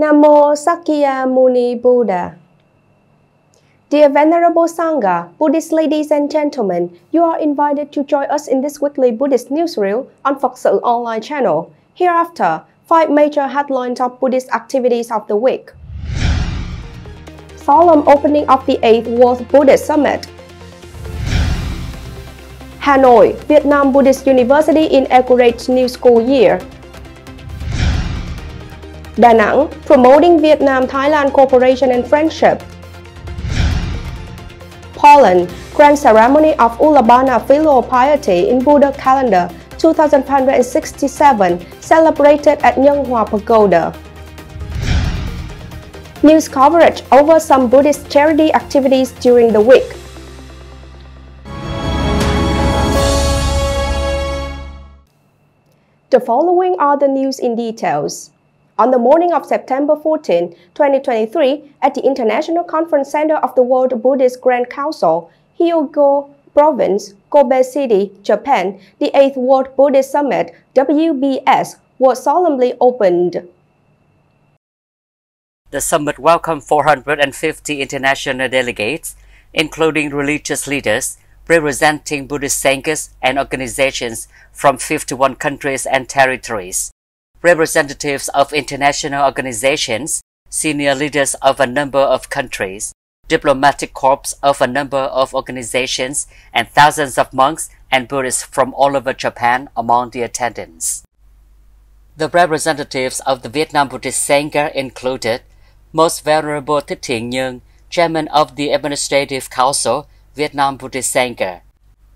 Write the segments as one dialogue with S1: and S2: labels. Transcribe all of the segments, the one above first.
S1: Namo Sakyamuni Buddha. Dear Venerable Sangha, Buddhist ladies and gentlemen, you are invited to join us in this weekly Buddhist Newsreel on Phật online channel. Hereafter, 5 major headlines of Buddhist activities of the week. Solemn opening of the 8th World Buddhist Summit. Hanoi, Vietnam Buddhist University inaugurates new school year. Da Nang, promoting Vietnam-Thailand cooperation and friendship. Poland, grand ceremony of ULLAMBANA filial piety in Buddha calendar 2567, celebrated at Nhân Hòa Pagoda. News coverage over some Buddhist charity activities during the week. The following are the news in details. On the morning of September 14, 2023, at the International Conference Center of the World Buddhist Grand Council, Hyogo Province, Kobe City, Japan, the 8th World Buddhist Summit, WBS, was solemnly opened.
S2: The summit welcomed 450 international delegates, including religious leaders, representing Buddhist sanghas and organizations from 51 countries and territories, representatives of international organizations, senior leaders of a number of countries, diplomatic corps of a number of organizations, and thousands of monks and Buddhists from all over Japan among the attendants. The representatives of the Vietnam Buddhist Sangha included Most Venerable TIionG ANH, Chairman of the Administrative Council, Vietnam Buddhist Sangha,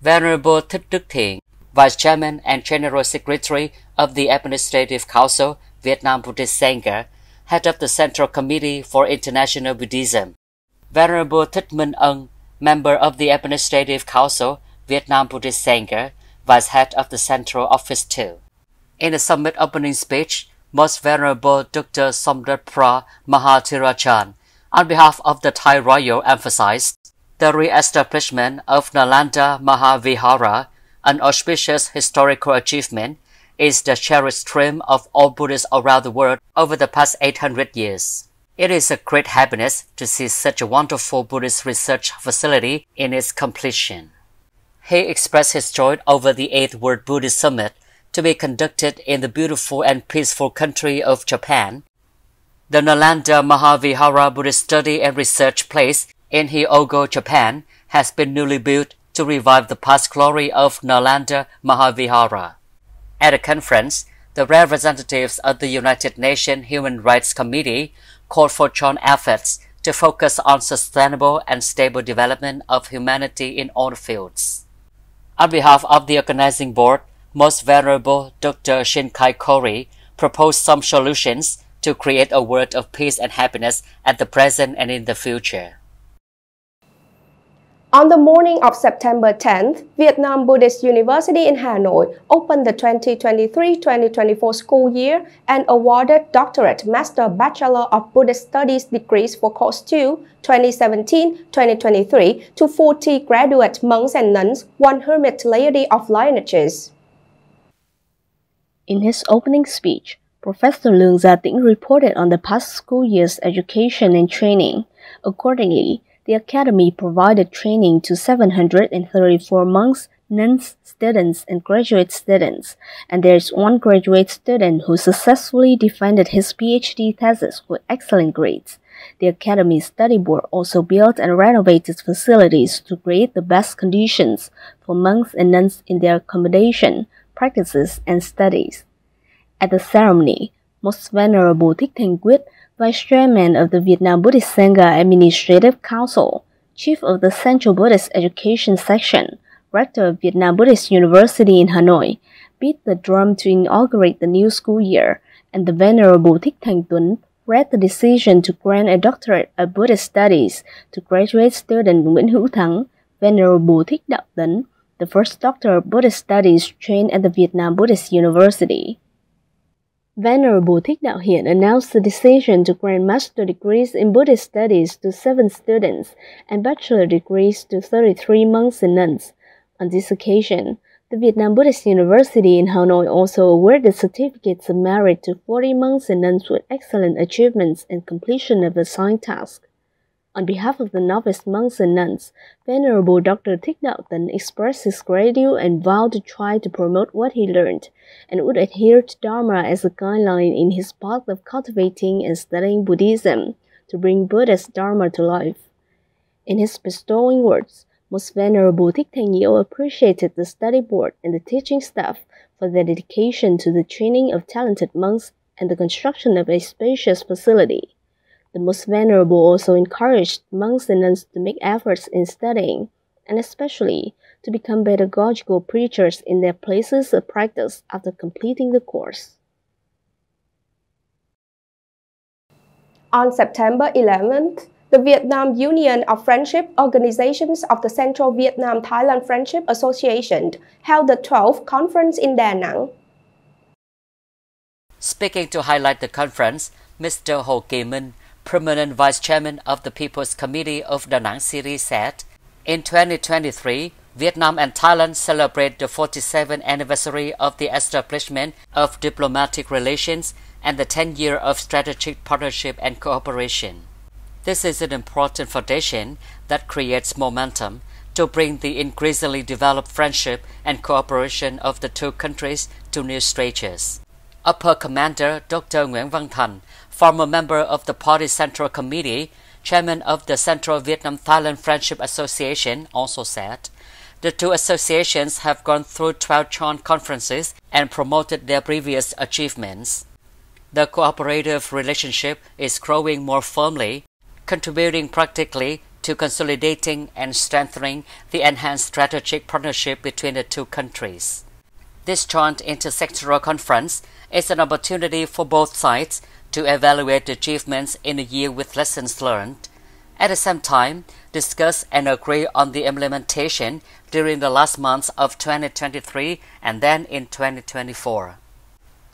S2: Venerable Thích Đức Thiện, Vice Chairman and General Secretary of the Administrative Council, Vietnam Buddhist Sangha, Head of the Central Committee for International Buddhism, Venerable Thích Minh Ân, Member of the Administrative Council, Vietnam Buddhist Sangha, Vice Head of the Central Office too. In the summit opening speech, Most Venerable Dr. Somdetphra Mahathirachan, on behalf of the Thai Royal, emphasized the re-establishment of Nalanda Mahavihara, an auspicious historical achievement, is the cherished dream of all Buddhists around the world over the past 800 years. It is a great happiness to see such a wonderful Buddhist research facility in its completion. He expressed his joy over the 8th World Buddhist Summit to be conducted in the beautiful and peaceful country of Japan. The Nalanda Mahavihara Buddhist Study and Research Place in Hyogo, Japan, has been newly built to revive the past glory of Nalanda Mahavihara. At the conference, the representatives of the United Nations Human Rights Committee called for joint efforts to focus on sustainable and stable development of humanity in all fields. On behalf of the organizing board, Most Venerable Dr. Shinkai Kori proposed some solutions to create a world of peace and happiness at the present and in the future.
S1: On the morning of September 10th, Vietnam Buddhist University in Hanoi opened the 2023-2024 school year and awarded Doctorate, Master, Bachelor of Buddhist Studies degrees for Course 2, 2017-2023 to 40 graduate monks and nuns, 1 hermit laity of lineages.
S3: In his opening speech, Professor Leung Gia-Tĩnh reported on the past school year's education and training. Accordingly, the Academy provided training to 734 monks, nuns, students, and graduate students, and there is 1 graduate student who successfully defended his PhD thesis with excellent grades. The Academy's study board also built and renovated facilities to create the best conditions for monks and nuns in their accommodation, practices, and studies. At the ceremony, Most Venerable TIionG ANH, Vice Chairman of the Vietnam Buddhist Sangha Administrative Council, Chief of the Central Buddhist Education Section, Rector of Vietnam Buddhist University in Hanoi, beat the drum to inaugurate the new school year, and the Venerable Thích Thanh Tuấn read the decision to grant a doctorate of Buddhist Studies to graduate student Nguyễn Hữu Thắng, Venerable Thích Đạo Tấn, the first doctor of Buddhist Studies trained at the Vietnam Buddhist University. Venerable Thích Đạo Hiển announced the decision to grant master degrees in Buddhist studies to 7 students and bachelor degrees to 33 monks and nuns. On this occasion, The Vietnam Buddhist University in Hanoi also awarded certificates of merit to 40 monks and nuns with excellent achievements and completion of assigned tasks. On behalf of the novice monks and nuns, Venerable Dr. Thích Đạo Tấn expressed his gratitude and vowed to try to promote what he learned, and would adhere to Dharma as a guideline in his path of cultivating and studying Buddhism to bring Buddha's Dharma to life. In his bestowing words, Most Venerable Thích Thanh Nhiễu appreciated the study board and the teaching staff for their dedication to the training of talented monks and the construction of a spacious facility. The Most Venerable also encouraged monks and nuns to make efforts in studying, and especially to become pedagogical preachers in their places of practice after completing the course.
S1: On September 11th, the Vietnam Union of Friendship Organizations of the Central Vietnam Thailand Friendship Association held the 12th conference in Da Nang.
S2: Speaking to highlight the conference, Mr. Hồ Kỳ Minh, Permanent Vice Chairman of the People's Committee of Da Nang City, said, in 2023, Vietnam and Thailand celebrate the 47th anniversary of the establishment of diplomatic relations and the 10th year of strategic partnership and cooperation. This is an important foundation that creates momentum to bring the increasingly developed friendship and cooperation of the two countries to new stages. Upper Commander Dr. Nguyễn Văn Thành, former member of the Party Central Committee, chairman of the Central Vietnam-Thailand Friendship Association, also said, the two associations have gone through 12 joint conferences and promoted their previous achievements. The cooperative relationship is growing more firmly, contributing practically to consolidating and strengthening the enhanced strategic partnership between the two countries. This joint intersectoral conference is an opportunity for both sides to evaluate the achievements in a year with lessons learned, at the same time discuss and agree on the implementation during the last months of 2023 and then in 2024.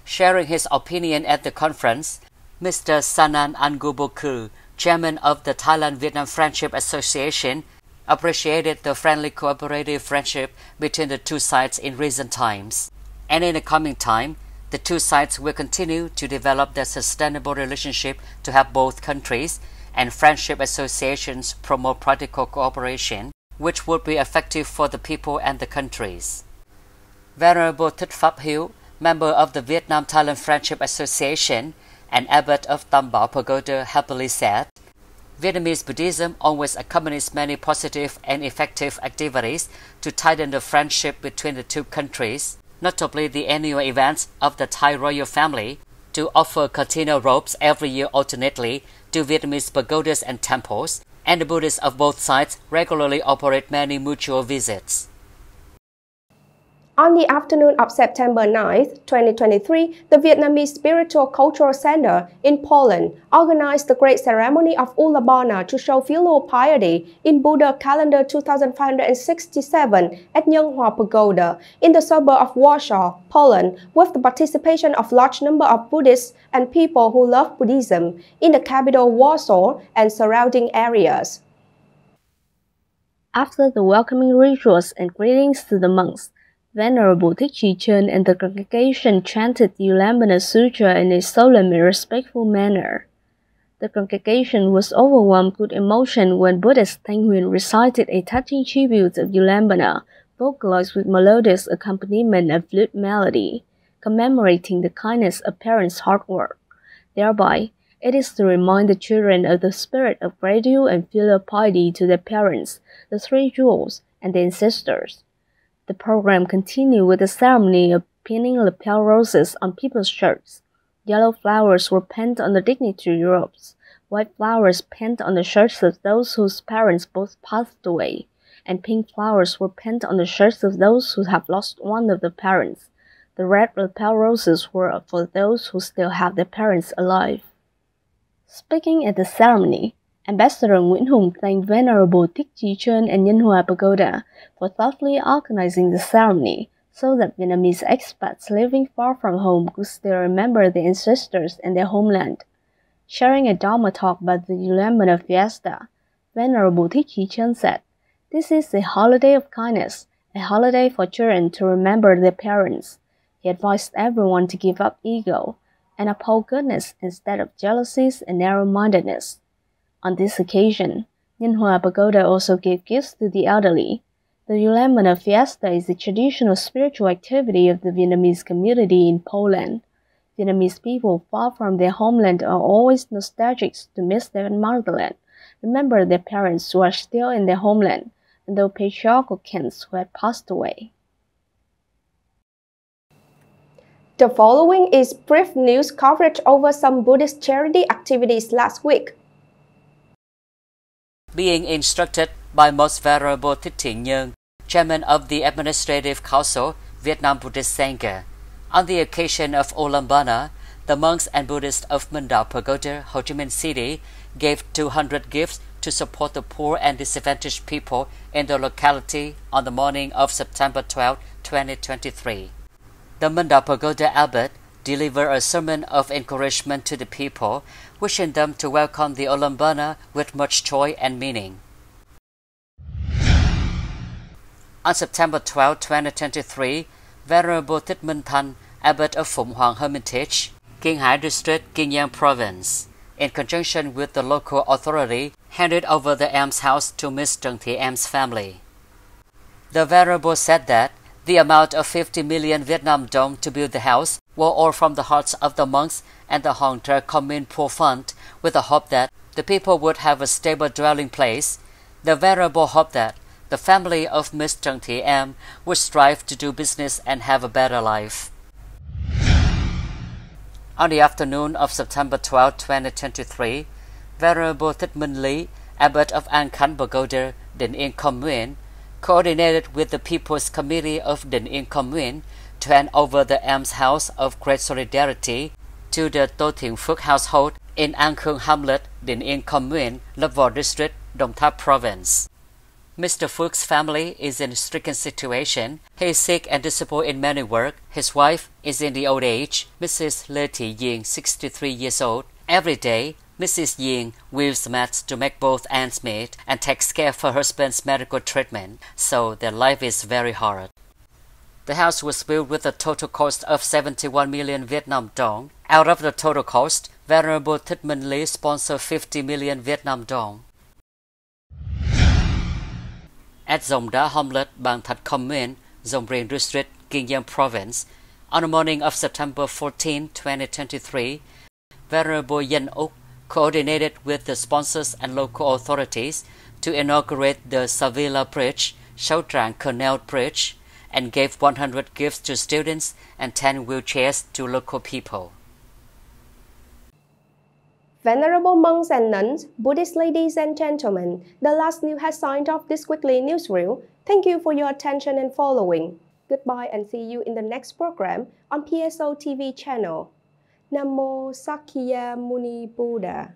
S2: Sharing his opinion at the conference, Mr. Sanan Anguboku, chairman of the Thailand-Vietnam Friendship Association, appreciated the friendly cooperative friendship between the two sides in recent times. And in the coming time, the two sides will continue to develop their sustainable relationship to help both countries and friendship associations promote practical cooperation, which would be effective for the people and the countries. Venerable Thích Pháp Hiếu, member of the Vietnam-Thailand Friendship Association and abbot of Tam Bảo Pagoda, happily said, Vietnamese Buddhism always accompanies many positive and effective activities to tighten the friendship between the two countries, notably the annual events of the Thai royal family, to offer Katina robes every year alternately to Vietnamese pagodas and temples, and the Buddhists of both sides regularly operate many mutual visits.
S1: On the afternoon of September 9th, 2023, the Vietnamese Spiritual Cultural Center in Poland organized the great ceremony of ULLAMBANA to show filial piety in Buddha calendar 2567 at Nhân Hòa Pagoda in the suburb of Warsaw, Poland, with the participation of large number of Buddhists and people who love Buddhism in the capital Warsaw and surrounding areas.
S3: After the welcoming rituals and greetings to the monks, Venerable Thích Trì Chân and the congregation chanted the ULLAMBANA Sutra in a solemn and respectful manner. The congregation was overwhelmed with emotion when Buddhist Thanh Huyền recited a touching tribute of ULLAMBANA, vocalized with melodious accompaniment of flute melody, commemorating the kindness of parents' hard work. Thereby, it is to remind the children of the spirit of gratitude and filial piety to their parents, the three jewels, and the ancestors. The program continued with the ceremony of pinning lapel roses on people's shirts. Yellow flowers were pinned on the dignitary robes, white flowers pinned on the shirts of those whose parents both passed away, and pink flowers were pinned on the shirts of those who have lost one of the parents. The red lapel roses were for those who still have their parents alive. Speaking at the ceremony, Ambassador Nguyễn Hùng thanked Venerable Thích Trì Chân and Nhân Hòa Pagoda for thoughtfully organizing the ceremony so that Vietnamese expats living far from home could still remember their ancestors and their homeland. Sharing a Dharma talk about the ULLAMBANA fiesta, Venerable Thích Trì Chân said, "This is a holiday of kindness, a holiday for children to remember their parents. He advised everyone to give up ego and uphold goodness instead of jealousies and narrow-mindedness. On this occasion, Nhân Hòa Pagoda also gave gifts to the elderly. The ULLAMBANA fiesta is a traditional spiritual activity of the Vietnamese community in Poland. Vietnamese people far from their homeland are always nostalgic to miss their motherland, remember their parents who are still in their homeland, and their patriarchal kings who had passed away.
S1: The following is brief news coverage over some Buddhist charity activities last week.
S2: Being instructed by Most Venerable TIểng NGANY, Chairman of the Administrative Council, Vietnam Buddhist Sangha, on the occasion of ULLAMBANA, the monks and Buddhists of Minh Đạo Pagoda, Ho Chi Minh City, gave 200 gifts to support the poor and disadvantaged people in the locality on the morning of September 12, 2023. The Minh Đạo Pagoda abbot delivered a sermon of encouragement to the people, wishing them to welcome the ULLAMBANA with much joy and meaning. On September 12, 2023, Venerable Thích Minh Thanh, abbot of Phụng Hoàng Hermitage, Kiên Hải District, Kiên Giang Province, in conjunction with the local authority, handed over the almshouse to Miss Trần Thị Em's family. The Venerable said that the amount of 50 million Vietnam dong to build the house were all from the hearts of the monks and the Hong Tre Commune Poor Fund, with the hope that the people would have a stable dwelling place. The Venerable hoped that the family of Miss Trần Thị Em would strive to do business and have a better life. On the afternoon of September 12, 2023, Venerable Thích Minh Lý, abbot of An Khánh Pagoda, Định Yên Commune, coordinated with the People's Committee of Định Yên Commune to hand over the almshouse of Great Solidarity to the Tô Thiện Phước household in An Khương Hamlet, Định Yên Commune, Lấp Vò District, Đồng Tháp Province. Mr. Phước family is in a stricken situation. He is sick and disabled in many work. His wife is in the old age, Mrs. Lê Thị Diền, 63 years old. Every day, Mrs. Diền weaves mats to make both ends meet and takes care of her husband's medical treatment, so their life is very hard. The house was built with a total cost of 71 million Vietnam dong. Out of the total cost, Venerable Thích Minh Lý sponsored 50 million Vietnam dong. At Dòng Đá Hamlet, Bang Thạch Commune, Dòng Riêng District, Kiên Giang Province, on the morning of September 14, 2023, Venerable Dân Úc coordinated with the sponsors and local authorities to inaugurate the Savila Bridge, Sáu Tràng Canal Bridge, and gave 100 gifts to students and 10 wheelchairs to local people.
S1: Venerable monks and nuns, Buddhist ladies and gentlemen, the last news has signed off this weekly newsreel. Thank you for your attention and following. Goodbye and see you in the next program on PSO TV channel. Namo Sakya Muni Buddha.